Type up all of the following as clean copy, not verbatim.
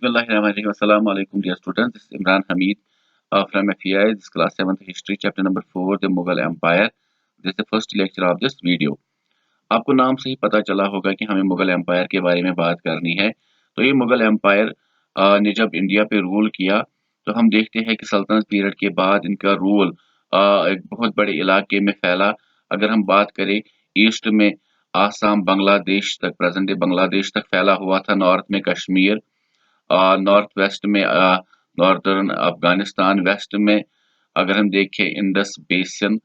Bismillahirrahmanirrahim. Assalamu alaikum, dear students. This is Imran Hamid from FEI. This is class 7th history, chapter number 4, the Mughal Empire. This is the first lecture of this video. आपको नाम से ही पता चला होगा कि हमें Mughal empire के बारे में बात करनी है। तो ये मुगल एम्पायर ने जब इंडिया पे रूल किया तो हम देखते हैं कि सल्तनत पीरियड के बाद इनका रूल एक बहुत बड़े इलाके में फैला। अगर हम बात करें ईस्ट में आसाम बांग्लादेश तक, प्रेजेंट डे बांग्लादेश तक फैला हुआ था, नॉर्थ में कश्मीर, नॉर्थ वेस्ट में नॉर्दर्न अफगानिस्तान, वेस्ट में अगर हम देखें इंडस बेसिन,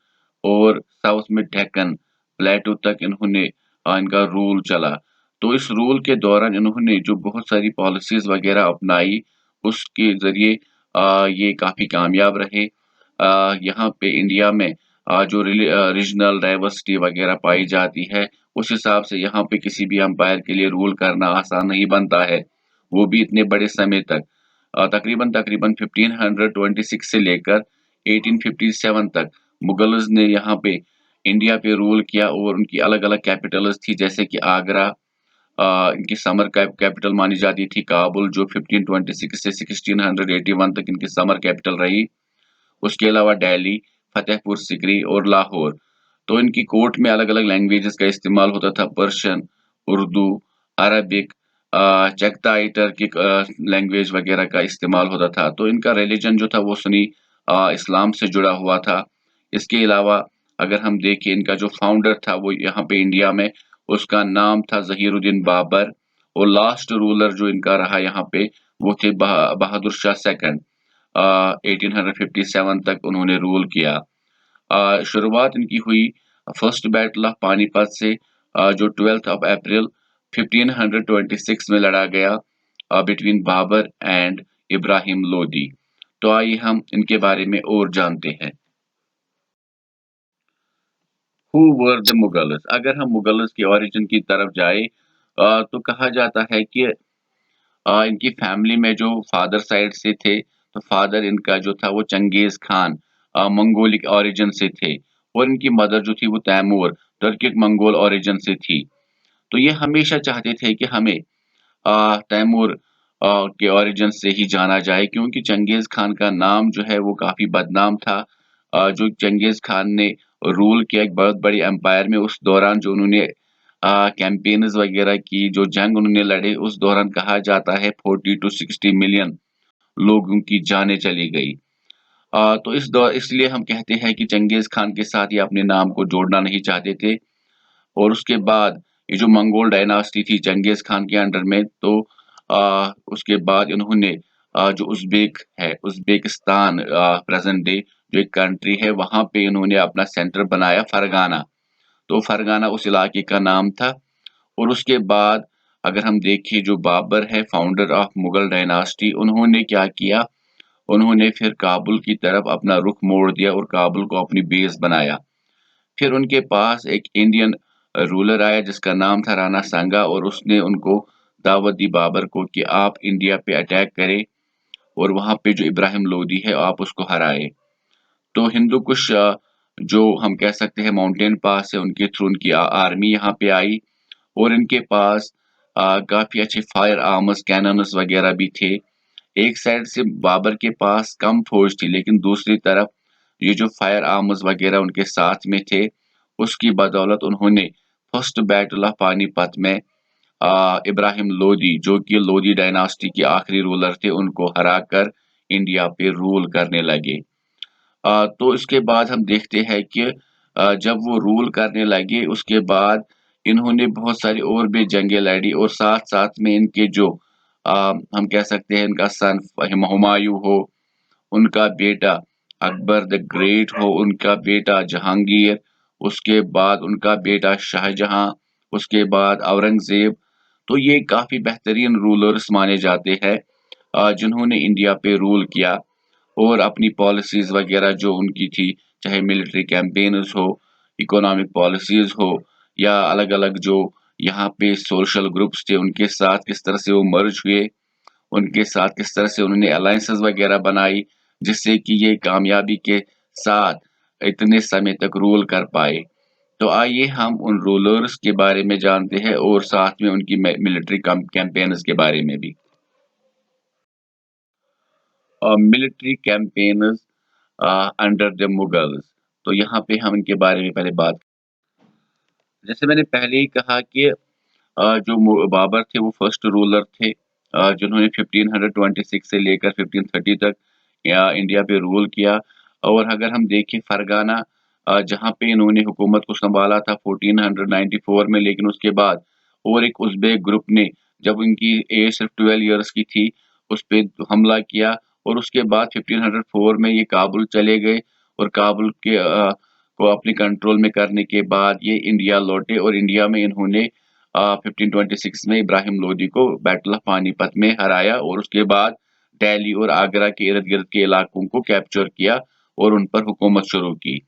और साउथ में डेक्कन प्लेटू तक इन्होंने इनका रूल चला। तो इस रूल के दौरान इन्होंने जो बहुत सारी पॉलिसीज वगैरह अपनाई, उसके जरिए ये काफ़ी कामयाब रहे। यहाँ पे इंडिया में जो रीजनल डाइवर्सिटी वगैरह पाई जाती है, उस हिसाब से यहाँ पे किसी भी एम्पायर के लिए रूल करना आसान नहीं बनता है, वो भी इतने बड़े समय तक। तकरीबन तकरीबन 1526 से लेकर 1857 तक मुगल्स ने यहाँ पे इंडिया पे रूल किया, और उनकी अलग अलग कैपिटल्स थी, जैसे कि आगरा, इनकी समर कैपिटल मानी जाती थी, काबुल जो 1526 से 1681 तक इनकी समर कैपिटल रही। उसके अलावा दिल्ली, फतेहपुर सिकरी और लाहौर। तो इनकी कोर्ट में अलग अलग लैंग्वेजेस का इस्तेमाल होता था, Persian, Urdu, Arabic, Chagatai Turkic language वगैरह का इस्तेमाल होता था। तो इनका रिलीजन जो था वो सुन्नी इस्लाम से जुड़ा हुआ था। इसके अलावा अगर हम देखें, इनका जो फाउंडर था वो यहाँ पे इंडिया में, उसका नाम था ज़हीरुद्दीन बाबर, और लास्ट रूलर जो इनका रहा यहाँ पे वो थे बहादुर शाह सेकंड। 1857 तक उन्होंने रूल किया। शुरुआत इनकी हुई फर्स्ट बैटल ऑफ पानीपत से, जो 12 ऑफ अप्रैल 1526 में लड़ा गया बिटवीन बाबर एंड इब्राहिम लोदी। तो आइए हम इनके बारे में और जानते हैं। Who were the Mughals? अगर हम मुगल्स की ओरिजिन की तरफ जाए तो कहा जाता है कि इनकी फैमिली में जो फादर साइड से थे, तो फादर इनका जो था वो चंगेज खान मंगोलिक ओरिजिन से थे, और इनकी मदर जो थी वो तैमूर टर्किक मंगोल ओरिजिन से थी। तो ये हमेशा चाहते थे कि हमें तैमूर के ओरिजिन से ही जाना जाए, क्योंकि चंगेज खान का नाम जो है वो काफी बदनाम था। जो चंगेज खान ने रूल किया एक बहुत बड़ी एम्पायर में, उस दौरान जो उन्होंने कैंपेन्स वगैरह की, जो जंग उन्होंने लड़े, उस दौरान कहा जाता है 40 टू 60 मिलियन लोगों की जानें चली गई। तो इसलिए हम कहते हैं कि चंगेज खान के साथ ये अपने नाम को जोड़ना नहीं चाहते थे। और उसके बाद ये जो मंगोल डायनास्टी थी चंगेज खान के अंडर में, तो उसके बाद इन्होंने जो उज़्बेक है, उज़्बेकिस्तान प्रेजेंट डे जो एक कंट्री है, वहां पे इन्होंने अपना सेंटर बनाया फरगाना। तो फरगाना उस इलाके का नाम था। और उसके बाद अगर हम देखें, जो बाबर है फाउंडर ऑफ मुगल डायनास्टी, उन्होंने क्या किया, उन्होंने फिर काबुल की तरफ अपना रुख मोड़ दिया और काबुल को अपनी बेस बनाया। फिर उनके पास एक इंडियन रूलर आया जिसका नाम था राणा सांगा, और उसने उनको दावत दी बाबर को कि आप इंडिया पे अटैक करें और वहां पे जो इब्राहिम लोदी है आप उसको हराए। तो हिंदू कुश जो हम कह सकते हैं माउंटेन पास है, उनके थ्रू उनकी आर्मी यहाँ पे आई, और इनके पास काफी अच्छे फायर आर्मर्स कैनन्स वगैरह भी थे। एक साइड से बाबर के पास कम फौज थी, लेकिन दूसरी तरफ ये जो फायर आर्मर्स वगैरह उनके साथ में थे, उसकी बदौलत उन्होंने फर्स्ट बैटल ऑफ पानीपत में इब्राहिम लोदी, जो कि लोदी डायनास्टी के आखिरी रूलर थे, उनको हराकर इंडिया पे रूल करने लगे। तो इसके बाद हम देखते हैं कि जब वो रूल करने लगे, उसके बाद इन्होंने बहुत सारी और भी जंगें लड़ी, और साथ-साथ में इनके जो हम कह सकते हैं इनका सन हुमायूं हो, उनका बेटा अकबर द ग्रेट हो, उनका बेटा जहांगीर, उसके बाद उनका बेटा शाहजहां, उसके बाद औरंगजेब। तो ये काफी बेहतरीन रूलर्स माने जाते हैं जिन्होंने इंडिया पे रूल किया, और अपनी पॉलिसीज वगैरह जो उनकी थी, चाहे मिलिट्री कैंपेन्स हो, इकोनॉमिक पॉलिसीज हो, या अलग अलग जो यहाँ पे सोशल ग्रुप्स थे उनके साथ किस तरह से वो मर्ज हुए, उनके साथ किस तरह से उन्होंने अलायंसेस वगैरह बनाई, जिससे कि ये कामयाबी के साथ इतने समय तक रूल कर पाए। तो आइए हम उन रूलर्स के बारे में जानते हैं, और साथ में उनकी मिलिट्री कैंपेन्स के बारे में भी। Military campaigns under the Mughals. तो यहाँ पे हम इनके बारे में पहले बात, जैसे मैंने पहले ही कहा कि जो बाबर थे वो फर्स्ट रूलर थे जिन्होंने 1526 से लेकर 1530 तक इंडिया पे रूल किया। और अगर हम देखें फरगाना जहाँ पे इन्होंने हुकूमत को संभाला था 1494 में, लेकिन उसके बाद और एक उज़्बेक ग्रुप ने, जब उनकी एज सिर्फ 12 इयर्स की थी, उस पे हमला किया और उसके बाद 1504 में ये काबुल चले गए और काबुल के को अपने कंट्रोल में करने के बाद ये इंडिया लौटे और इंडिया में इन्होंने 1526 में इब्राहिम लोदी को बैटल ऑफ पानीपत में हराया और उसके बाद दिल्ली और आगरा के इर्द-गिर्द के इलाकों को कैप्चर किया और उन पर हुकूमत शुरू की।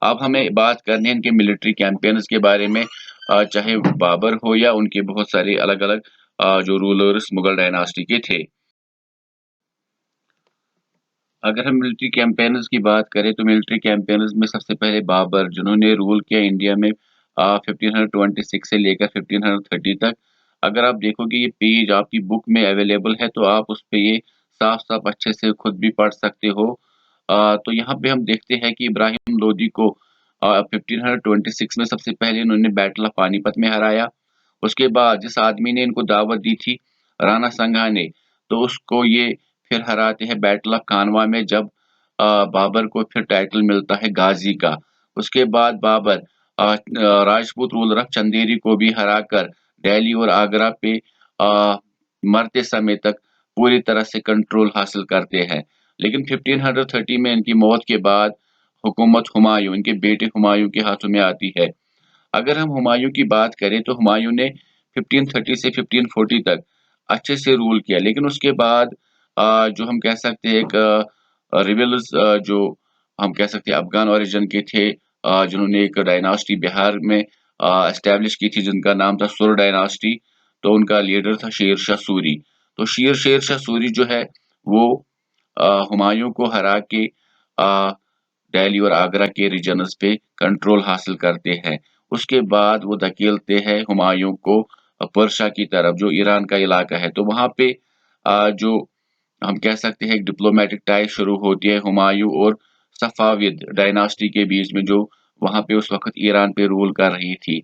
अब हमें बात करनी है इनके मिलिट्री कैंपेन्स के बारे में, चाहे बाबर हो या उनके बहुत सारे अलग-अलग जो रूलर्स मुगल डायनास्टी के थे। अगर हम मिलिट्री कैंपेन्स की बात करें तो मिलिट्री कैंपेन्स में सबसे पहले बाबर, जिन्होंने रूल किया इंडिया में 1526 से लेकर 1530 तक। अगर आप देखोगे ये पेज आपकी बुक में अवेलेबल है तो आप उस पे ये साफ-साफ अच्छे से खुद भी पढ़ सकते हो। तो यहाँ पे हम देखते हैं कि इब्राहिम लोदी को 1526 में सबसे पहले इन्होंने बैटल ऑफ पानीपत में हराया। उसके बाद जिस आदमी ने इनको दावत दी थी, राणा संगा ने, तो उसको ये फिर हराते हैं बैटल ऑफ खानवा में, जब बाबर को फिर टाइटल मिलता है गाज़ी का। उसके बाद बाबर राजपूत रूलर ऑफ चंदेरी को भी हराकर दिल्ली और आगरा पे मरते समय तक पूरी तरह से कंट्रोल हासिल करते हैं। लेकिन 1530 में इनकी मौत के बाद हुकूमत हुमायूँ, इनके बेटे हुमायूँ के हाथों में आती है। अगर हम हुमायूँ की बात करें तो हुमायूँ ने 1530 से 1540 तक अच्छे से रूल किया, लेकिन उसके बाद जो हम कह सकते हैं एक रिबेल्स जो हम कह सकते हैं अफ़गान ओरिजिन के थे, जिन्होंने एक डायनास्टी बिहार में एस्टेब्लिश की थी जिनका नाम था सुर डायनास्टी। तो उनका लीडर था शेर शाह सूरी। तो शेर शाह सूरी जो है वो हुमायूँ को हरा के दिल्ली और आगरा के रीजन्स पे कंट्रोल हासिल करते हैं। उसके बाद वो धकेलते हैं हुमायूँ को पर्शिया की तरफ, जो ईरान का इलाका है। तो वहाँ पे जो हम कह सकते हैं एक डिप्लोमेटिक टाई शुरू होती है हुमायूँ और सफ़ाविद डायनास्टी के बीच में, जो वहाँ पे उस वक़्त ईरान पे रूल कर रही थी।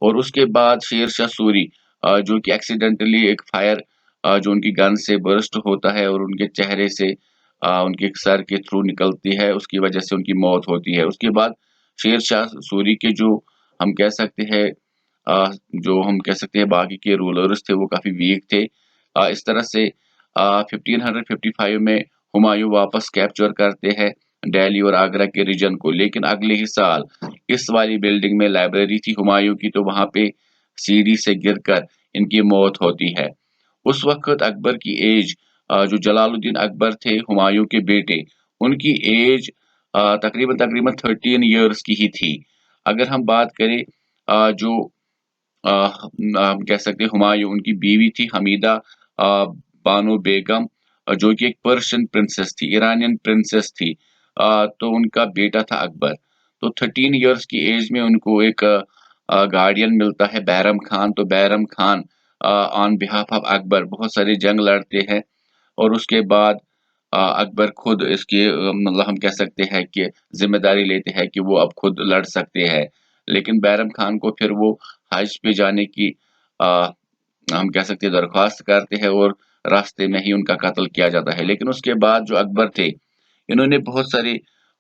और उसके बाद शेर शाह सूरी जो कि एक्सीडेंटली एक फायर जो उनकी गन से बर्स्ट होता है और उनके चेहरे से उनके सर के थ्रू निकलती है, उसकी वजह से उनकी मौत होती है। उसके बाद शेर शाह सूरी के जो हम कह सकते हैं जो हम कह सकते हैं बाकी के रूलर्स थे वो काफ़ी वीक थे। इस तरह से 1555 में हुमायूँ वापस कैप्चर करते हैं दिल्ली और आगरा के रीजन को। लेकिन अगले ही साल इस वाली बिल्डिंग में लाइब्रेरी थी हुमायूँ की, तो वहाँ पे सीढ़ी से गिरकर इनकी मौत होती है। उस वक़्त अकबर की एज जो जलालुद्दीन अकबर थे हुमायूँ के बेटे, उनकी एज तकरीबन-तकरीबन 13 इयर्स की ही थी। अगर हम बात करें जो हम कह सकते हैं हुमायूँ, उनकी बीवी थी हमीदा बानो बेगम, जो कि एक पर्शियन प्रिंसेस थी, ईरानियन प्रिंसेस थी। तो उनका बेटा था अकबर। तो 13 इयर्स की एज में उनको एक गार्डियन मिलता है बैरम खान। तो Bairam Khan on behalf of Akbar बहुत सारी जंग लड़ते हैं और उसके बाद अकबर खुद इसकी मतलब हम कह सकते हैं कि ज़िम्मेदारी लेते हैं कि वो अब खुद लड़ सकते हैं। लेकिन बैरम खान को फिर वो हज पे जाने की अ, हम कह सकते हैं दरख्वास्त करते हैं और रास्ते में ही उनका कत्ल किया जाता है। लेकिन उसके बाद जो अकबर थे, इन्होंने बहुत सारे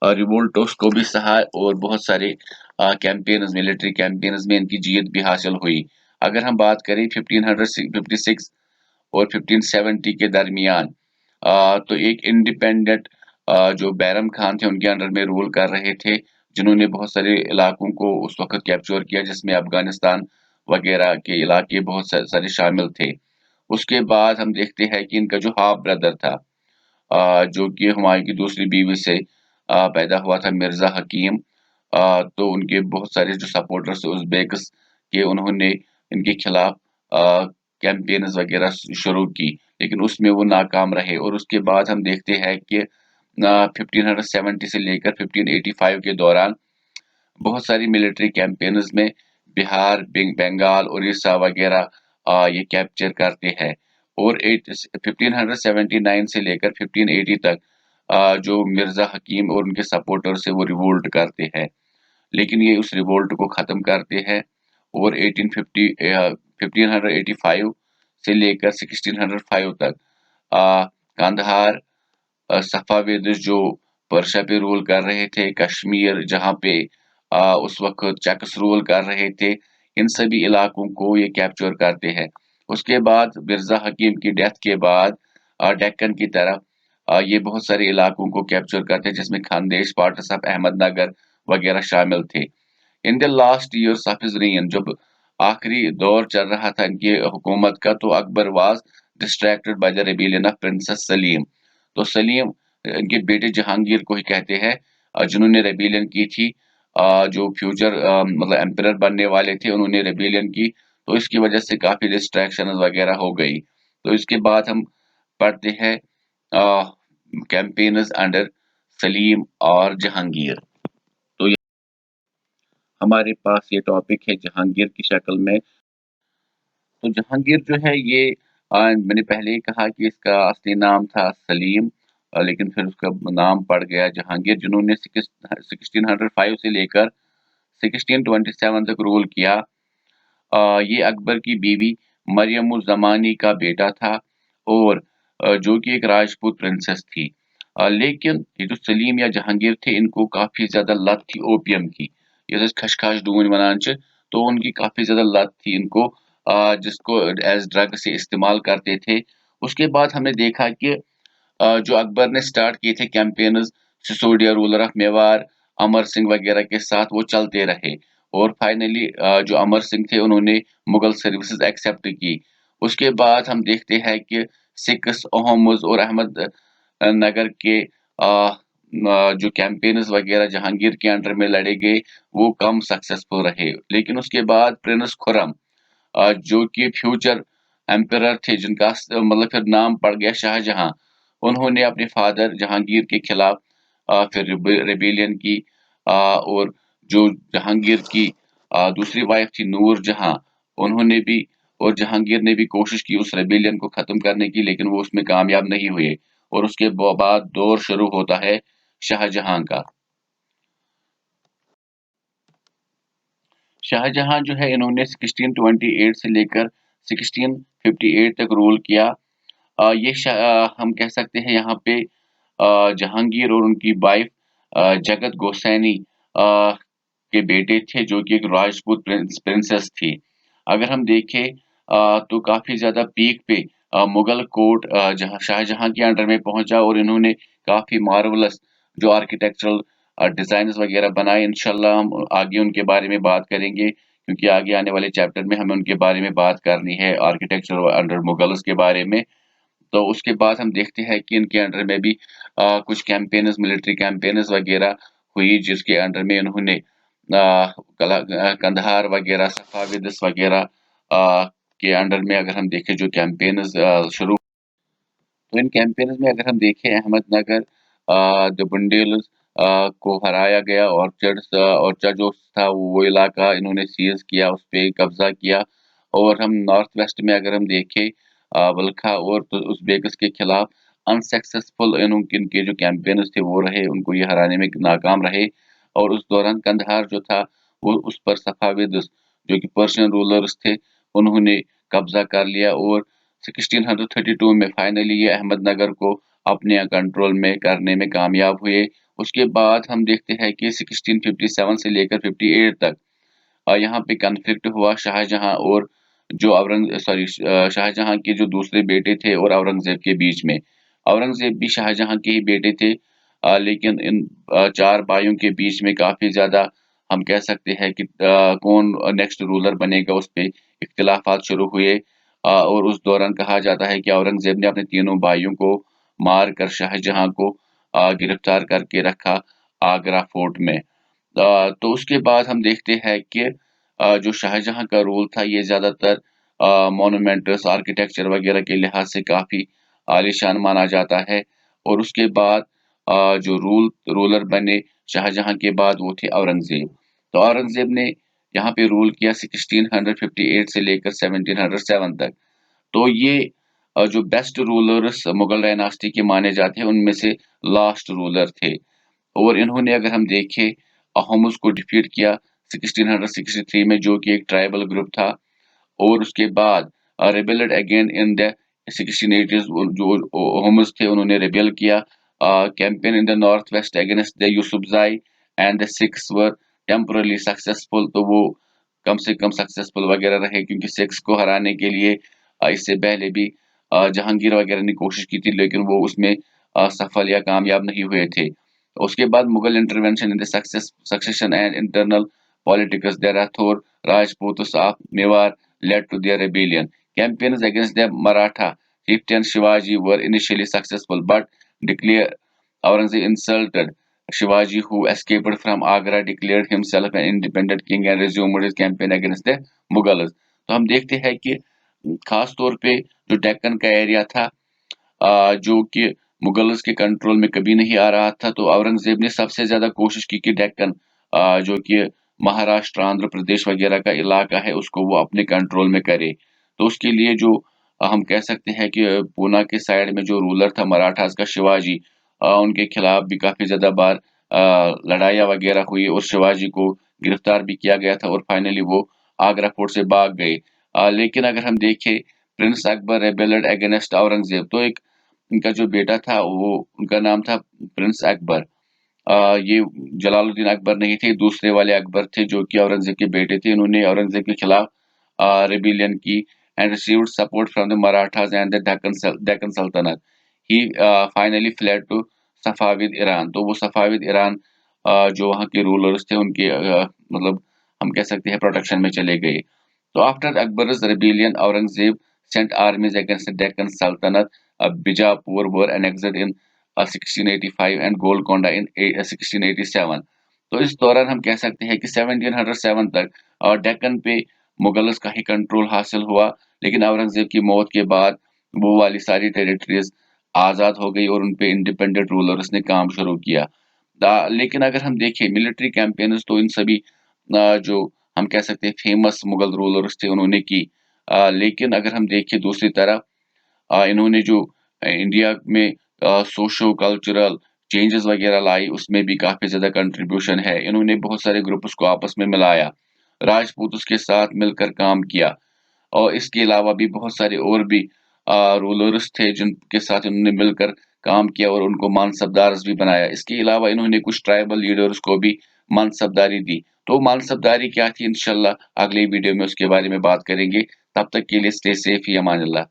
रिवोल्टोस को भी सहा और बहुत सारे कैंपेन्स, मिलिट्री कैंपेन्स में इनकी जीत भी हासिल हुई। अगर हम बात करें 1556 और 1570 के दरमियान तो एक इंडिपेंडेंट जो बैरम खान थे उनके अंडर में रूल कर रहे थे, जिन्होंने बहुत सारे इलाकों को उस वक़्त कैप्चर किया जिसमें अफ़गानिस्तान वग़ैरह के इलाके बहुत सारे शामिल थे। उसके बाद हम देखते हैं कि इनका जो हाफ ब्रदर था जो कि हुमायूँ की दूसरी बीवी से पैदा हुआ था मिर्ज़ा हकीम। तो उनके बहुत सारे जो सपोर्टर्स थे उज़्बेक्स के, उन्होंने इनके खिलाफ कैंपेन्स वग़ैरह शुरू की, लेकिन उसमें वो नाकाम रहे और उसके बाद हम देखते हैं कि 1570 से लेकर 1585 के दौरान बहुत सारी मिलिट्री कैंपेन्स में बिहार, बंगाल, उड़ीसा वग़ैरह ये कैप्चर करते हैं और 1579 से लेकर 1580 तक जो मिर्जा हकीम और उनके सपोर्टर्स है वो रिवोल्ट करते हैं, लेकिन ये उस रिवोल्ट को खत्म करते हैं और 1585 से लेकर 1605 तक कंधार, सफ़ाविद जो पर्शिया पे रूल कर रहे थे, कश्मीर जहाँ पे उस वक़्त चक्स रूल कर रहे थे, इन सभी इलाकों को ये कैप्चर करते हैं। उसके बाद मिर्ज़ा हकीम की डेथ के बाद डेक्कन की तरफ ये बहुत सारे इलाकों को कैप्चर करते हैं, जिसमें खानदेश, पार्ट्स ऑफ अहमदनगर वगैरह शामिल थे। In the last years of his rain, जब आखिरी दौर चल रहा था इनकी हुकूमत का, तो Akbar was distracted by the rebellion of princess Salim. तो सलीम इनके बेटे जहांगीर को ही कहते हैं, जिन्होंने रेबेलियन की थी, जो फ्यूचर मतलब एम्परर बनने वाले थे, उन्होंने रेबेलियन की, तो इसकी वजह से काफी डिस्ट्रैक्शन वगैरह हो गई। तो इसके बाद हम पढ़ते हैं कैंपेन्स अंडर सलीम और जहांगीर। तो हमारे पास ये टॉपिक है जहांगीर की शक्ल में। तो जहांगीर जो है ये मैंने पहले ही कहा कि इसका असली नाम था सलीम, लेकिन फिर उसका नाम पड़ गया जहांगीर, जिन्होंने 1605 से लेकर 1627 तक रूल किया। ये अकबर की बीवी मरियम उज़ ज़मानी का बेटा था और जो कि एक राजपूत प्रिंसेस थी। लेकिन ये जो सलीम या जहांगीर थे, इनको काफ़ी ज़्यादा लत थी ओपियम की। ये खशखाश डून वनान च, तो उनकी काफ़ी ज़्यादा लत थी इनको, जिसको एज़ ड्रग से इस्तेमाल करते थे। उसके बाद हमने देखा कि जो अकबर ने स्टार्ट किए थे campaigns Sisodia ruler of Mewar, Amar Singh वगैरह के साथ, वो चलते रहे और फाइनली जो अमर सिंह थे उन्होंने मुगल सर्विसेज एक्सेप्ट की। उसके बाद हम देखते हैं कि सिक्स, अहमद और अहमद नगर के जो कैंपेन्स वगैरह जहांगीर के अंडर में लड़े गए, वो कम सक्सेसफुल रहे। लेकिन उसके बाद प्रिंस खुर्रम, जो कि फ्यूचर एम्परर थे, जिनका मतलब फिर नाम पड़ गया शाहजहां, उन्होंने अपने फादर जहांगीर के खिलाफ फिर रिबेलियन की, और जो जहांगीर की दूसरी वाइफ थी नूर जहां, उन्होंने भी और जहांगीर ने भी कोशिश की उस रेबेलियन को खत्म करने की, लेकिन वो उसमें कामयाब नहीं हुए। और उसके बाद दौर शुरू होता है शाहजहां का। शाहजहां जो है, इन्होंने 1628 से लेकर 1658 तक रूल किया। हम कह सकते हैं यहाँ पे जहांगीर और उनकी वाइफ जगत गोसैनी के बेटे थे, जो कि एक राजपूत प्रिंसेस थी। अगर हम देखें तो काफी ज्यादा पीक पे मुगल कोर्ट जहां शाहजहां के अंडर में पहुंचा और इन्होंने काफी मार्वलस जो आर्किटेक्चरल डिजाइन वगैरह बनाए। इंशाल्लाह हम आगे उनके बारे में बात करेंगे, क्योंकि आगे आने वाले चैप्टर में हमें उनके बारे में बात करनी है, आर्किटेक्चर अंडर मुगल्स के बारे में। तो उसके बाद हम देखते हैं कि इनके अंडर में भी कुछ कैंपेन्स, मिलिट्री कैंपेन्स वगैरह हुई, जिसके अंडर में इन्होंने कंधार वगैरह, सफाविदिस वगैरह के अंडर में अगर हम देखें जो कैंपेन्स शुरू, तो इन कैंपेन्स में अगर हम देखें अहमदनगर, द बुंडेल्स को हराया गया। ऑर्चर्ड जो था वो इलाका इन्होंने सीज किया, उस पे कब्जा किया। और हम नॉर्थ वेस्ट में अगर हम देखें वल्खा और तो उज़्बेकस के खिलाफ अनसक्सेसफुल इनके जो कैंपेन्स थे वो रहे, उनको ये हराने में नाकाम रहे। और उस दौरान कंधार जो था वो उस पर सफाविद जो कि पर्शियन रूलर्स थे, उन्होंने कब्जा कर लिया और 1632 में फाइनली ये अहमदनगर को अपने कंट्रोल में करने में कामयाब हुए। उसके बाद हम देखते हैं कि 1657 से लेकर 58 तक यहाँ पे कॉन्फ्लिक्ट हुआ शाहजहां और जो शाहजहां के जो दूसरे बेटे थे और औरंगजेब के बीच में। औरंगजेब भी शाहजहां के ही बेटे थे, लेकिन इन चार भाइयों के बीच में काफी ज्यादा हम कह सकते हैं कि कौन नेक्स्ट रूलर बनेगा, उस पे इख्तिलाफात शुरू हुए। और उस दौरान कहा जाता है कि औरंगजेब ने अपने तीनों भाइयों को मार कर शाहजहां को गिरफ्तार करके रखा आगरा फोर्ट में। तो उसके बाद हम देखते हैं कि जो शाहजहां का रूल था ये ज्यादातर मोन्यूमेंट्स, आर्किटेक्चर वगैरह के लिहाज से काफी आलीशान माना जाता है। और उसके बाद जो रूलर बने शाहजहां के बाद वो थे औरंगजेब। तो औरंगजेब ने यहाँ पे रूल किया 1658 से लेकर 1707 तक। तो ये जो बेस्ट रूलर्स मुगल डायनास्टी के माने जाते हैं उनमें से लास्ट रूलर थे। और इन्होंने अगर हम देखें अहोम्स को डिफीट किया 1663 में, जो कि एक ट्राइबल ग्रुप था। और उसके बाद rebelled again in the 1680s। जो अहोम्स थे उन्होंने रिबेल किया। Campaign in the north west against the Yousafzai and the Sikhs were temporarily successful. तो वो कम से कम सक्सेसफुल वगैरह रहे, क्योंकि सिख्स को हराने के लिए इससे पहले भी जहांगीर वगैरह ने कोशिश की थी, लेकिन वो उसमें सफल या कामयाब नहीं हुए थे। उसके बाद Mughal intervention in the succession and internal politics, the Rathore राजपूतों of Mewar led to their rebellion. Campaigns against the Maratha chieftain Shivaji were initially successful, but declared Aurangzeb insulted Shivaji, who escaped from Agra, declared himself an independent king and resumed his campaign against the Mughals. तो हम देखते हैं कि खास तौर पे जो डेक्कन का एरिया था, जो कि मुगल्स के कंट्रोल में कभी नहीं आ रहा था, तो औरंगजेब ने सबसे ज्यादा कोशिश की कि डेक्कन, जो कि महाराष्ट्र आंध्र प्रदेश वगैरह का इलाका है, उसको वो अपने कंट्रोल में करे। तो उसके लिए जो हम कह सकते हैं कि पूना के साइड में जो रूलर था मराठास का शिवाजी, उनके खिलाफ भी काफी ज्यादा बार लड़ाइयाँ वगैरह हुई और शिवाजी को गिरफ्तार भी किया गया था और फाइनली वो आगरा फोर्ट से भाग गए। लेकिन अगर हम देखें प्रिंस अकबर रेबेल्ड अगेंस्ट औरंगजेब, तो एक इनका जो बेटा था वो, उनका नाम था प्रिंस अकबर। ये जलालुद्दीन अकबर नहीं थे, दूसरे वाले अकबर थे जो कि औरंगजेब के बेटे थे। इन्होंने औरंगजेब के खिलाफ रिबेलियन की and received support from the Marathas and the Deccan सल्तनत। He finally fled to Safavid Iran. तो वो सफाविद ईरान, जो वहाँ के रूलर्स थे उनके मतलब हम कह सकते हैं प्रोटेक्शन में चले गए। तो after Akbar's rebellion, Aurangzeb sent armies against the Deccan Sultanate. Bijapur were annexed in 1685 and Golconda in 1687। तो इस दौरान हम कह सकते हैं कि 1707 तक डेक्कन पे मुगल्स का ही कंट्रोल हासिल हुआ। लेकिन औरंगजेब की मौत के बाद वो वाली सारी टेरिटरीज आज़ाद हो गई और उन पे इंडिपेंडेंट रूलर्स ने काम शुरू किया। लेकिन अगर हम देखें मिलिट्री कैंपेन्स, तो इन सभी जो हम कह सकते हैं फेमस मुगल रूलर्स थे उन्होंने की। लेकिन अगर हम देखें दूसरी तरफ, इन्होंने जो इंडिया में सोशो कल्चरल चेंजेस वगैरह लाई, उसमें भी काफी ज्यादा कंट्रीब्यूशन है। इन्होंने बहुत सारे ग्रुप्स को आपस में मिलाया, राजपूत उसके साथ मिलकर काम किया। और इसके अलावा भी बहुत सारे और भी रूलर्स थे जिनके साथ इन्होंने मिलकर काम किया और उनको मानसबदार भी बनाया। इसके अलावा इन्होंने कुछ ट्राइबल लीडर्स को भी मानसबदारी दी। तो मानसबदारी क्या थी, इंशाल्लाह अगले वीडियो में उसके बारे में बात करेंगे। तब तक के लिए स्टे सेफ ही, अमान अल्लाह।